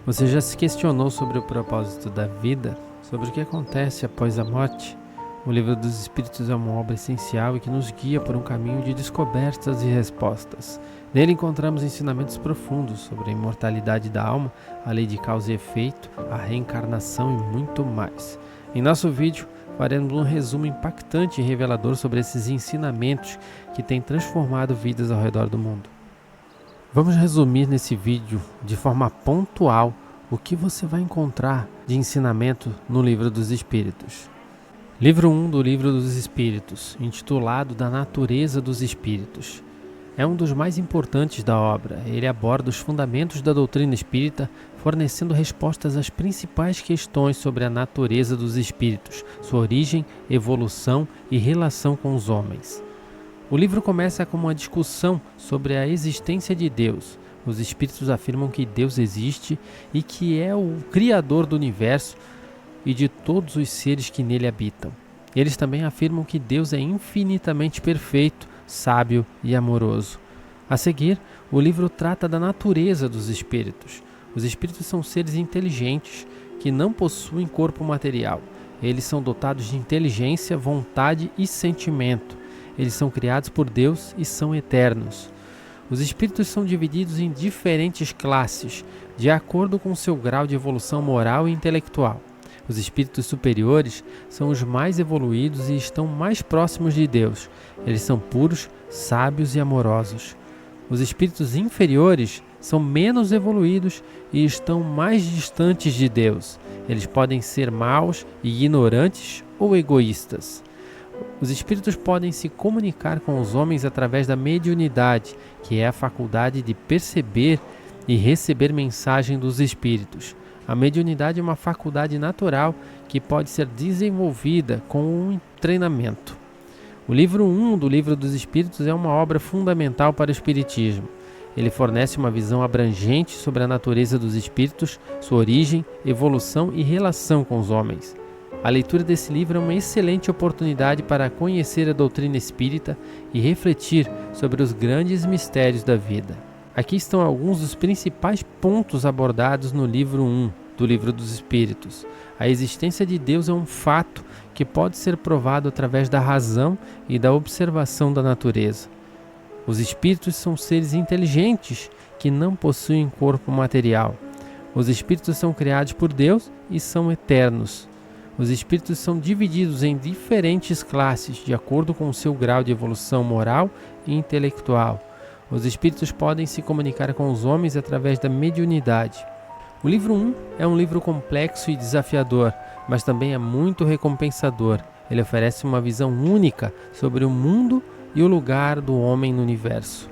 Você já se questionou sobre o propósito da vida? Sobre o que acontece após a morte? O Livro dos Espíritos é uma obra essencial e que nos guia por um caminho de descobertas e respostas. Nele encontramos ensinamentos profundos sobre a imortalidade da alma, a lei de causa e efeito, a reencarnação e muito mais. Em nosso vídeo, faremos um resumo impactante e revelador sobre esses ensinamentos que têm transformado vidas ao redor do mundo. Vamos resumir nesse vídeo de forma pontual o que você vai encontrar de ensinamento no Livro dos Espíritos. Livro 1 do Livro dos Espíritos, intitulado Da Natureza dos Espíritos. É um dos mais importantes da obra. Ele aborda os fundamentos da doutrina espírita, fornecendo respostas às principais questões sobre a natureza dos espíritos, sua origem, evolução e relação com os homens. O livro começa com uma discussão sobre a existência de Deus. Os espíritos afirmam que Deus existe e que é o Criador do universo e de todos os seres que nele habitam. Eles também afirmam que Deus é infinitamente perfeito, sábio e amoroso. A seguir, o livro trata da natureza dos espíritos. Os espíritos são seres inteligentes que não possuem corpo material. Eles são dotados de inteligência, vontade e sentimento. Eles são criados por Deus e são eternos. Os espíritos são divididos em diferentes classes, de acordo com seu grau de evolução moral e intelectual. Os espíritos superiores são os mais evoluídos e estão mais próximos de Deus. Eles são puros, sábios e amorosos. Os espíritos inferiores são menos evoluídos e estão mais distantes de Deus. Eles podem ser maus, ignorantes ou egoístas. Os espíritos podem se comunicar com os homens através da mediunidade, que é a faculdade de perceber e receber mensagem dos espíritos. A mediunidade é uma faculdade natural que pode ser desenvolvida com um treinamento. O livro 1 do Livro dos Espíritos é uma obra fundamental para o espiritismo. Ele fornece uma visão abrangente sobre a natureza dos espíritos, sua origem, evolução e relação com os homens. A leitura desse livro é uma excelente oportunidade para conhecer a doutrina espírita e refletir sobre os grandes mistérios da vida. Aqui estão alguns dos principais pontos abordados no livro 1 do Livro dos Espíritos. A existência de Deus é um fato que pode ser provado através da razão e da observação da natureza. Os espíritos são seres inteligentes que não possuem corpo material. Os espíritos são criados por Deus e são eternos. Os espíritos são divididos em diferentes classes de acordo com o seu grau de evolução moral e intelectual. Os espíritos podem se comunicar com os homens através da mediunidade. O livro 1 é um livro complexo e desafiador, mas também é muito recompensador. Ele oferece uma visão única sobre o mundo e o lugar do homem no universo.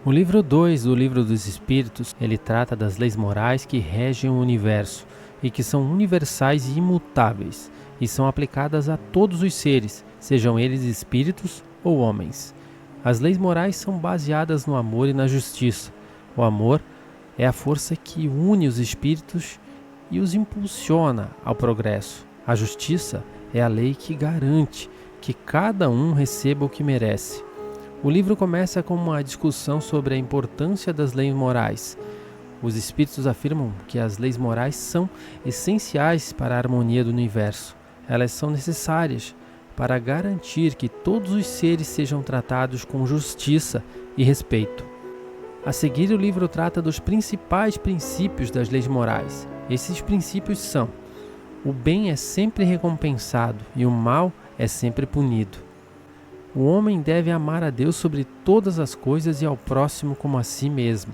O livro 2 do Livro dos Espíritos, ele trata das leis morais que regem o universo e que são universais e imutáveis, e são aplicadas a todos os seres, sejam eles espíritos ou homens. As leis morais são baseadas no amor e na justiça. O amor é a força que une os espíritos e os impulsiona ao progresso. A justiça é a lei que garante que cada um receba o que merece. O livro começa com uma discussão sobre a importância das leis morais. Os espíritos afirmam que as leis morais são essenciais para a harmonia do universo. Elas são necessárias para garantir que todos os seres sejam tratados com justiça e respeito. A seguir, o livro trata dos principais princípios das leis morais. Esses princípios são: o bem é sempre recompensado e o mal é sempre punido. O homem deve amar a Deus sobre todas as coisas e ao próximo como a si mesmo.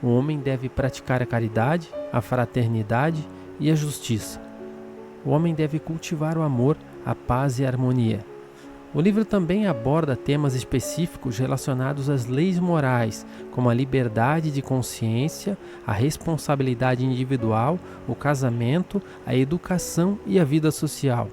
O homem deve praticar a caridade, a fraternidade e a justiça. O homem deve cultivar o amor, a paz e a harmonia. O livro também aborda temas específicos relacionados às leis morais, como a liberdade de consciência, a responsabilidade individual, o casamento, a educação e a vida social.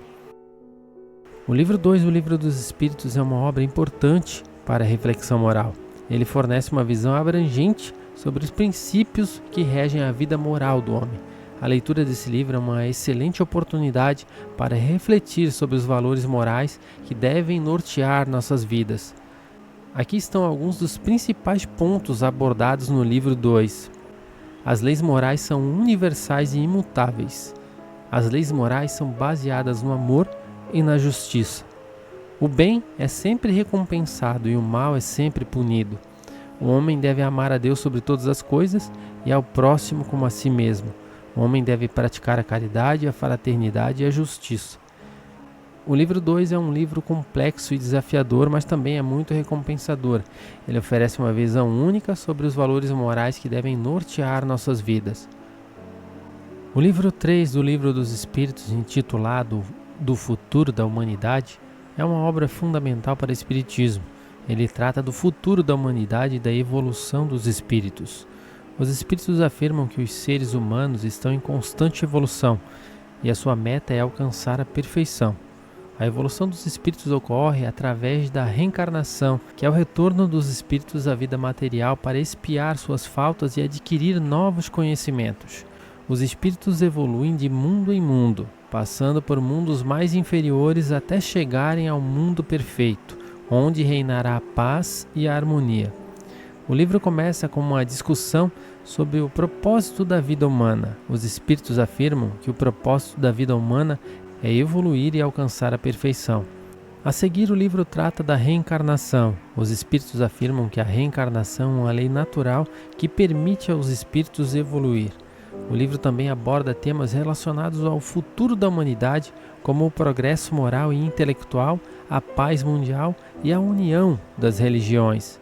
O livro 2 do Livro dos Espíritos é uma obra importante para a reflexão moral. Ele fornece uma visão abrangente sobre os princípios que regem a vida moral do homem. A leitura desse livro é uma excelente oportunidade para refletir sobre os valores morais que devem nortear nossas vidas. Aqui estão alguns dos principais pontos abordados no livro 2. As leis morais são universais e imutáveis. As leis morais são baseadas no amor e na justiça. O bem é sempre recompensado e o mal é sempre punido. O homem deve amar a Deus sobre todas as coisas e ao próximo como a si mesmo. O homem deve praticar a caridade, a fraternidade e a justiça. O livro 2 é um livro complexo e desafiador, mas também é muito recompensador. Ele oferece uma visão única sobre os valores morais que devem nortear nossas vidas. O livro 3 do Livro dos Espíritos, intitulado Do Futuro da Humanidade, é uma obra fundamental para o Espiritismo. Ele trata do futuro da humanidade e da evolução dos espíritos. Os espíritos afirmam que os seres humanos estão em constante evolução e a sua meta é alcançar a perfeição. A evolução dos espíritos ocorre através da reencarnação, que é o retorno dos espíritos à vida material para expiar suas faltas e adquirir novos conhecimentos. Os espíritos evoluem de mundo em mundo, passando por mundos mais inferiores até chegarem ao mundo perfeito, onde reinará a paz e a harmonia. O livro começa com uma discussão sobre o propósito da vida humana. Os espíritos afirmam que o propósito da vida humana é evoluir e alcançar a perfeição. A seguir, o livro trata da reencarnação. Os espíritos afirmam que a reencarnação é uma lei natural que permite aos espíritos evoluir. O livro também aborda temas relacionados ao futuro da humanidade, como o progresso moral e intelectual, a paz mundial e a união das religiões.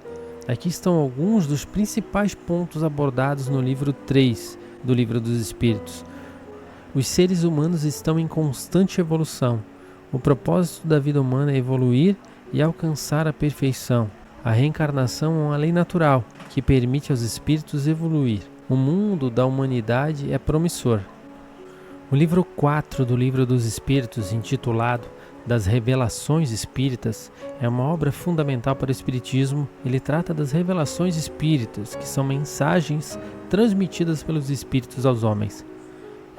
Aqui estão alguns dos principais pontos abordados no livro 3 do Livro dos Espíritos. Os seres humanos estão em constante evolução. O propósito da vida humana é evoluir e alcançar a perfeição. A reencarnação é uma lei natural que permite aos espíritos evoluir. O mundo da humanidade é promissor. O livro 4 do Livro dos Espíritos, intitulado Das Revelações Espíritas, é uma obra fundamental para o Espiritismo. Ele trata das revelações espíritas, que são mensagens transmitidas pelos espíritos aos homens.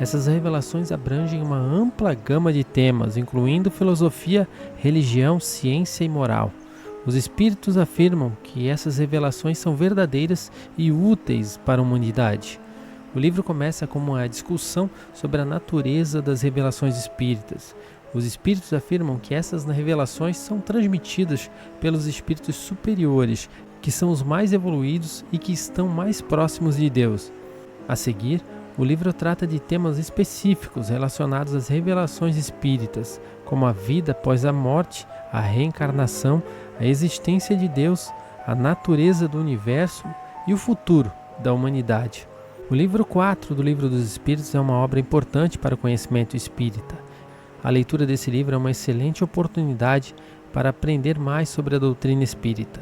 Essas revelações abrangem uma ampla gama de temas, incluindo filosofia, religião, ciência e moral. Os espíritos afirmam que essas revelações são verdadeiras e úteis para a humanidade. O livro começa com uma discussão sobre a natureza das revelações espíritas. Os espíritos afirmam que essas revelações são transmitidas pelos espíritos superiores, que são os mais evoluídos e que estão mais próximos de Deus. A seguir, o livro trata de temas específicos relacionados às revelações espíritas, como a vida após a morte, a reencarnação, a existência de Deus, a natureza do universo e o futuro da humanidade. O livro 4 do Livro dos Espíritos é uma obra importante para o conhecimento espírita. A leitura desse livro é uma excelente oportunidade para aprender mais sobre a doutrina espírita.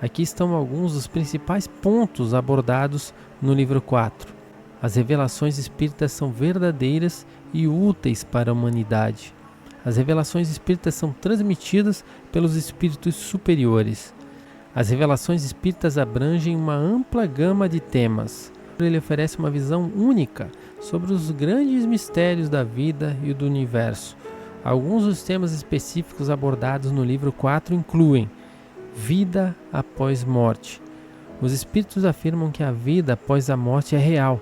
Aqui estão alguns dos principais pontos abordados no livro 4. As revelações espíritas são verdadeiras e úteis para a humanidade. As revelações espíritas são transmitidas pelos espíritos superiores. As revelações espíritas abrangem uma ampla gama de temas. Ele oferece uma visão única sobre os grandes mistérios da vida e do universo. Alguns dos temas específicos abordados no livro 4 incluem vida após morte. Os espíritos afirmam que a vida após a morte é real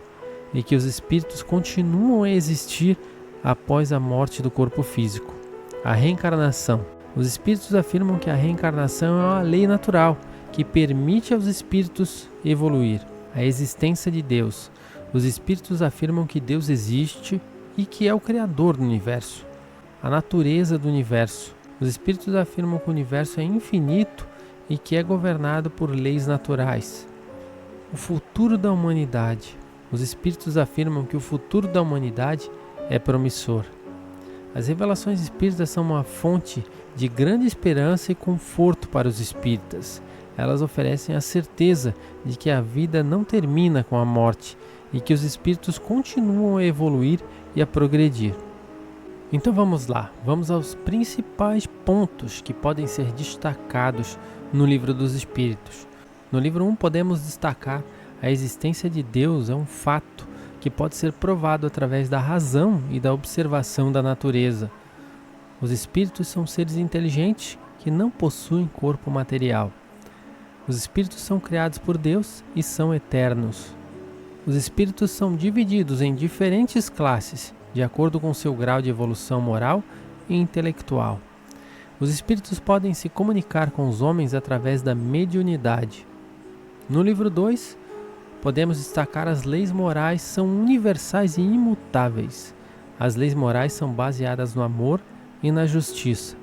e que os espíritos continuam a existir após a morte do corpo físico. A reencarnação. Os espíritos afirmam que a reencarnação é uma lei natural que permite aos espíritos evoluir. A existência de Deus. Os espíritos afirmam que Deus existe e que é o Criador do universo. A natureza do universo. Os espíritos afirmam que o universo é infinito e que é governado por leis naturais. O futuro da humanidade. Os espíritos afirmam que o futuro da humanidade é promissor. As revelações espíritas são uma fonte de grande esperança e conforto para os espíritas. Elas oferecem a certeza de que a vida não termina com a morte e que os espíritos continuam a evoluir e a progredir. Então vamos lá, vamos aos principais pontos que podem ser destacados no Livro dos Espíritos. No livro 1 podemos destacar a existência de Deus é um fato que pode ser provado através da razão e da observação da natureza. Os espíritos são seres inteligentes que não possuem corpo material. Os espíritos são criados por Deus e são eternos. Os espíritos são divididos em diferentes classes, de acordo com seu grau de evolução moral e intelectual. Os espíritos podem se comunicar com os homens através da mediunidade. No livro 2, podemos destacar as leis morais são universais e imutáveis. As leis morais são baseadas no amor e na justiça.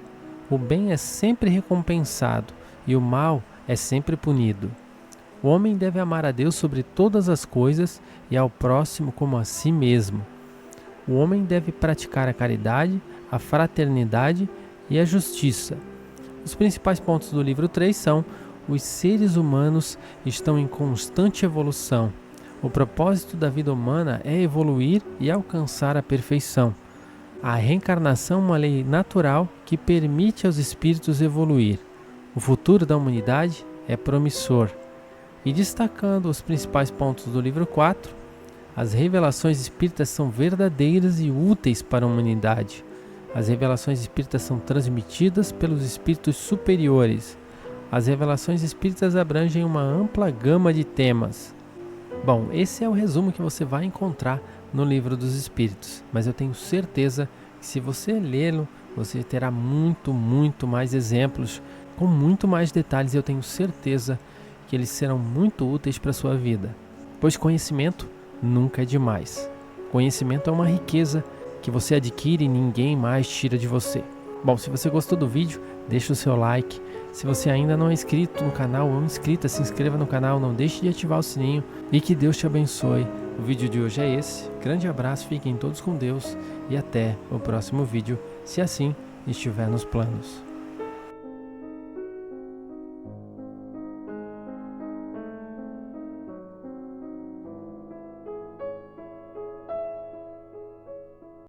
O bem é sempre recompensado e o mal é sempre punido. O homem deve amar a Deus sobre todas as coisas e ao próximo como a si mesmo. O homem deve praticar a caridade, a fraternidade e a justiça. Os principais pontos do livro 3 são: os seres humanos estão em constante evolução. O propósito da vida humana é evoluir e alcançar a perfeição. A reencarnação é uma lei natural que permite aos espíritos evoluir. O futuro da humanidade é promissor. E destacando os principais pontos do livro 4, as revelações espíritas são verdadeiras e úteis para a humanidade. As revelações espíritas são transmitidas pelos espíritos superiores. As revelações espíritas abrangem uma ampla gama de temas. Bom, esse é o resumo que você vai encontrar no Livro dos Espíritos, mas eu tenho certeza que se você lê-lo, você terá muito mais exemplos, com muito mais detalhes. Eu tenho certeza que eles serão muito úteis para a sua vida, pois conhecimento nunca é demais. Conhecimento é uma riqueza que você adquire e ninguém mais tira de você. Bom, se você gostou do vídeo, deixa o seu like. Se você ainda não é inscrito no canal ou inscrita, se inscreva no canal, não deixe de ativar o sininho e que Deus te abençoe. O vídeo de hoje é esse. Grande abraço, fiquem todos com Deus e até o próximo vídeo, se assim estiver nos planos.